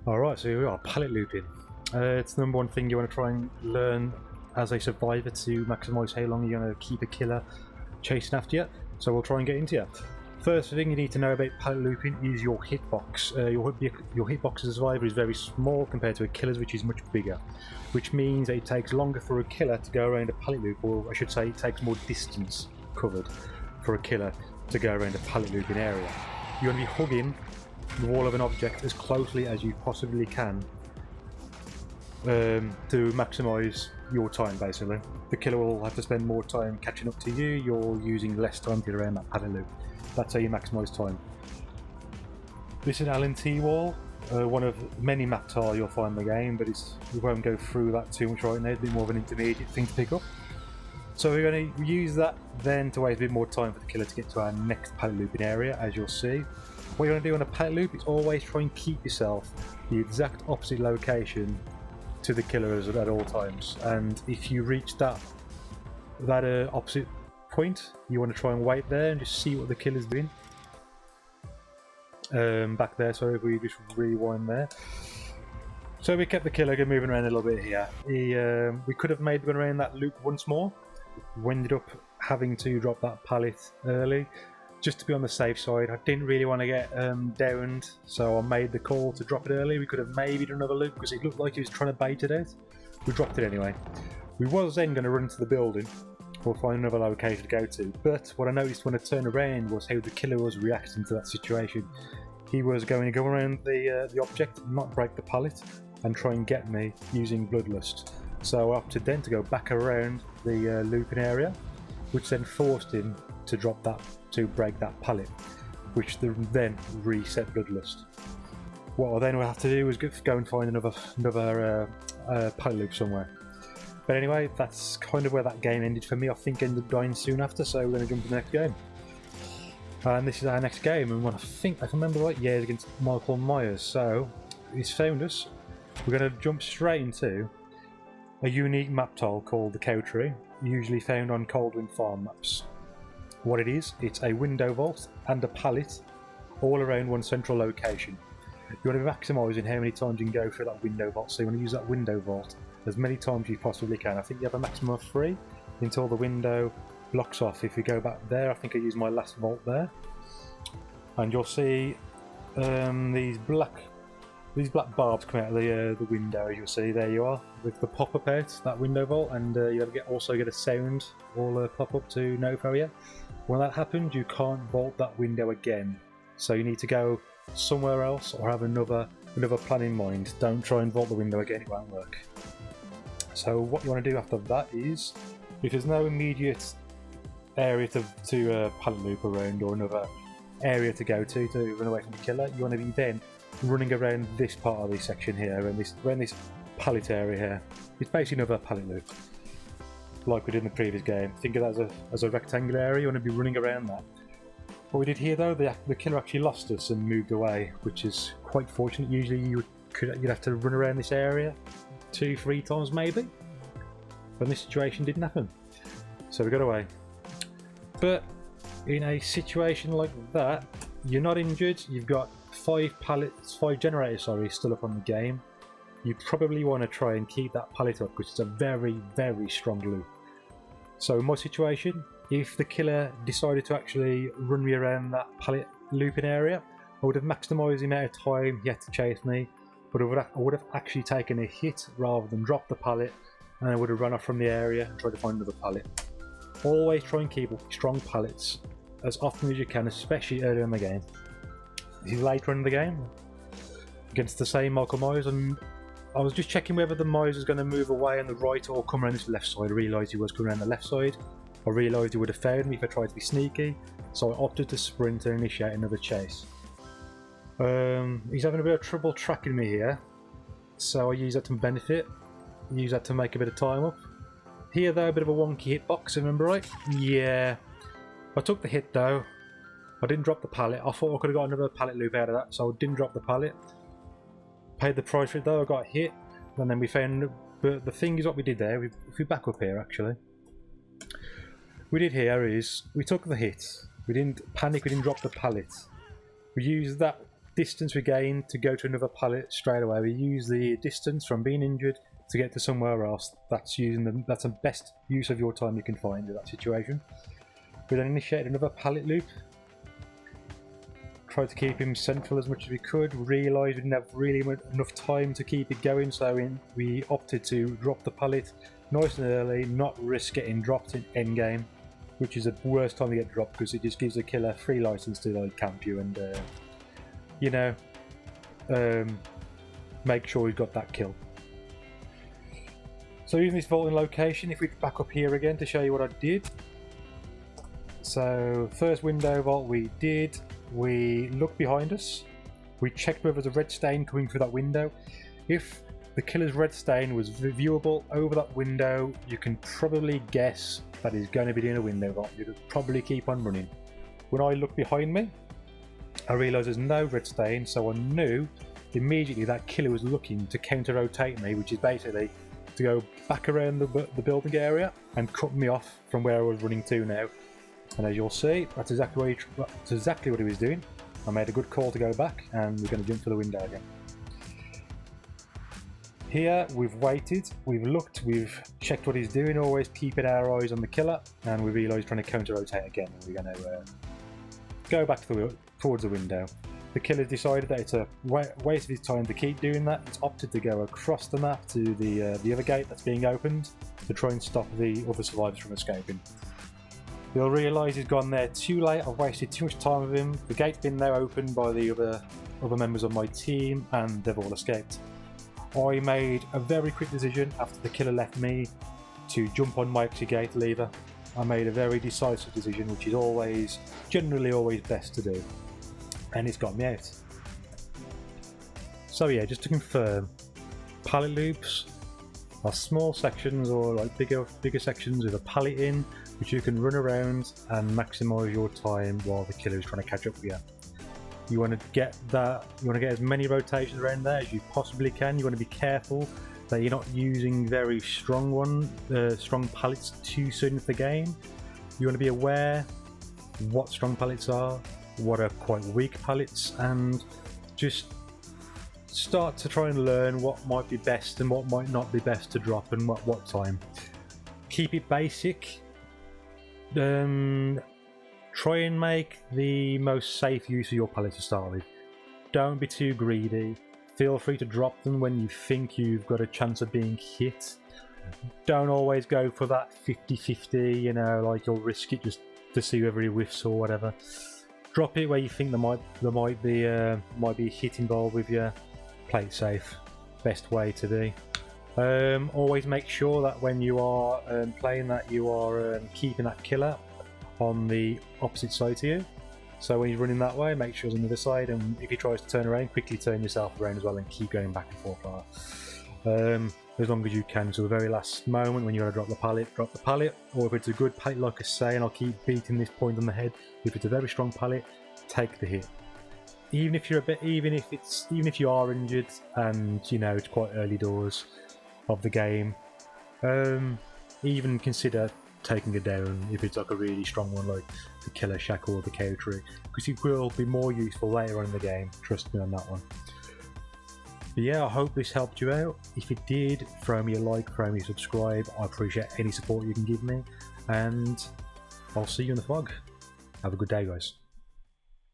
Alright, so here we are, pallet looping. It's the number one thing you want to try and learn as a survivor to maximise how long you're going to keep a killer chasing after you. So we'll try and get into it. First thing you need to know about pallet looping is your hitbox. Your hitbox as a survivor is very small compared to a killer's, which is much bigger. Which means that it takes longer for a killer to go around a pallet loop, or I should say it takes more distance covered for a killer to go around a pallet looping area. You want to be hugging the wall of an object as closely as you possibly can to maximise your time, basically. The killer will have to spend more time catching up to you, you're using less time to get around that pallet loop. That's how you maximise time. This is an LNT wall, one of many map tiles you'll find in the game, but we won't go through that too much right now. It's a bit more of an intermediate thing to pick up. So we're going to use that then to waste a bit more time for the killer to get to our next pallet looping area, as you'll see. What you're going to do on a pallet loop is always try and keep yourself the exact opposite location to the killer at all times. And if you reach that opposite point, you want to try and wait there and just see what the killer's doing. Back there, sorry, if we just rewind there. So we kept the killer moving around a little bit here. We could have made one around that loop once more. We ended up having to drop that pallet early, just to be on the safe side. I didn't really want to get downed, so I made the call to drop it early. We could have maybe done another loop because it looked like he was trying to bait it out. We dropped it anyway. We was then going to run into the building or find another location to go to, but what I noticed when I turned around was how the killer was reacting to that situation. He was going to go around the object, not break the pallet, and try and get me using Bloodlust. So I opted then to go back around the looping area, which then forced him to drop that, to break that pallet, which then reset Bloodlust. What I then will have to do is go and find another pallet loop somewhere. But anyway, that's kind of where that game ended for me. I think I ended up dying soon after, so we're going to jump to the next game. And this is our next game, and I think, if I remember right, yeah, it's against Michael Myers. So he's found us. We're going to jump straight into a unique map tile called the Cow Tree, usually found on Coldwind Farm maps. What it is, it's a window vault and a pallet all around one central location. You want to be maximising how many times you can go through that window vault, so you want to use that window vault as many times as you possibly can. I think you have a maximum of 3 until the window blocks off. If you go back there, I think I used my last vault there, and you'll see these black barbs come out of the window. As you'll see, there you are with the pop-up out that window vault, and you also get a sound will pop up to notify you. When that happens, you can't vault that window again, so you need to go somewhere else or have another plan in mind. Don't try and vault the window again, it won't work. So what you want to do after that is, if there's no immediate area to pallet loop around or another area to go to run away from the killer, you want to be then running around this part of this section here, around this pallet area here. It's basically another pallet loop, like we did in the previous game. Think of that as a rectangular area. You want to be running around that. What we did here though, the killer actually lost us and moved away, which is quite fortunate. Usually you'd have to run around this area 2-3 times maybe, but this situation didn't happen, so we got away. But in a situation like that, you're not injured, you've got 5 generators still up on the game. You probably want to try and keep that pallet up because it's a very, very strong loop. So in my situation, if the killer decided to actually run me around that pallet looping area, I would have maximised the amount of time he had to chase me, but I would have actually taken a hit rather than drop the pallet, and I would have run off from the area and tried to find another pallet. Always try and keep strong pallets as often as you can, especially early in the game. This is later in the game against the same Michael Myers, and I was just checking whether the Myers was going to move away on the right or come around this left side. I realised he was coming around the left side. I realised he would have found me if I tried to be sneaky, so I opted to sprint and initiate another chase. He's having a bit of trouble tracking me here, so I use that to my benefit. Use that to make a bit of time up. Here though, a bit of a wonky hitbox, remember right? Yeah. I took the hit though. I didn't drop the pallet. I thought I could have got another pallet loop out of that, so I didn't drop the pallet. Paid the price for it though, I got hit, and then we found, but the thing is what we did there, if we back up here actually, we did here is, we took the hit, we didn't panic, we didn't drop the pallet. We used distance we gain to go to another pallet straight away. We use the distance from being injured to get to somewhere else. That's the best use of your time you can find in that situation. We then initiate another pallet loop. Tried to keep him central as much as we could. Realised we didn't have really enough time to keep it going, so we opted to drop the pallet nice and early, not risk getting dropped in endgame, which is the worst time to get dropped because it just gives the killer free license to like camp you and make sure he's got that kill. So using this vaulting location, if we back up here again to show you what I did. So first window vault we did. We looked behind us, we checked whether there's a red stain coming through that window. If the killer's red stain was viewable over that window, you can probably guess that he's going to be doing a window vault. You could probably keep on running. When I looked behind me, I realised there's no red stain, so I knew immediately that killer was looking to counter-rotate me, which is basically to go back around the building area and cut me off from where I was running to now. And as you'll see, that's exactly what he was doing. I made a good call to go back, and we're going to jump for the window again. Here we've waited, we've looked, we've checked what he's doing, always keeping our eyes on the killer, and we realise he's trying to counter-rotate again, and we're going to go back towards the window. The killer's decided that it's a waste of his time to keep doing that. It's opted to go across the map to the other gate that's being opened to try and stop the other survivors from escaping. He'll realise he's gone there too late. I've wasted too much time with him. The gate's been now opened by the other members of my team, and they've all escaped. I made a very quick decision after the killer left me to jump on my exit gate lever. I made a very decisive decision, which is generally always best to do, and it's got me out. So yeah, just to confirm, pallet loops are small sections or like bigger sections with a pallet in, which you can run around and maximise your time while the killer is trying to catch up with you. You want to get as many rotations around there as you possibly can. You want to be careful that you're not using very strong pallets too soon into the game. You want to be aware what strong pallets are, what are quite weak pallets, and just start to try and learn what might be best and what might not be best to drop and what time. Keep it basic. Try and make the most safe use of your pallets to start with. Don't be too greedy. Feel free to drop them when you think you've got a chance of being hit. Don't always go for that 50-50, like you'll risk it just to see whether he whiffs or whatever. Drop it where you think there might be a hit involved with you. Play it safe. Best way to be. Always make sure that when you are playing that you are keeping that killer on the opposite side to you. So when he's running that way, make sure he's on the other side, and if he tries to turn around, quickly turn yourself around as well and keep going back and forth as long as you can. So the very last moment when you want to drop the pallet, or if it's a good pallet like I say, and I'll keep beating this point on the head, if it's a very strong pallet, take the hit. Even if you are injured and it's quite early doors of the game, even consider taking it down if it's like a really strong one like the Killer Shack or the Cow Tree, because it will be more useful later on in the game, trust me on that one. But yeah, I hope this helped you out. If it did, throw me a like, throw me a subscribe. I appreciate any support you can give me, and I'll see you in the fog. Have a good day, guys.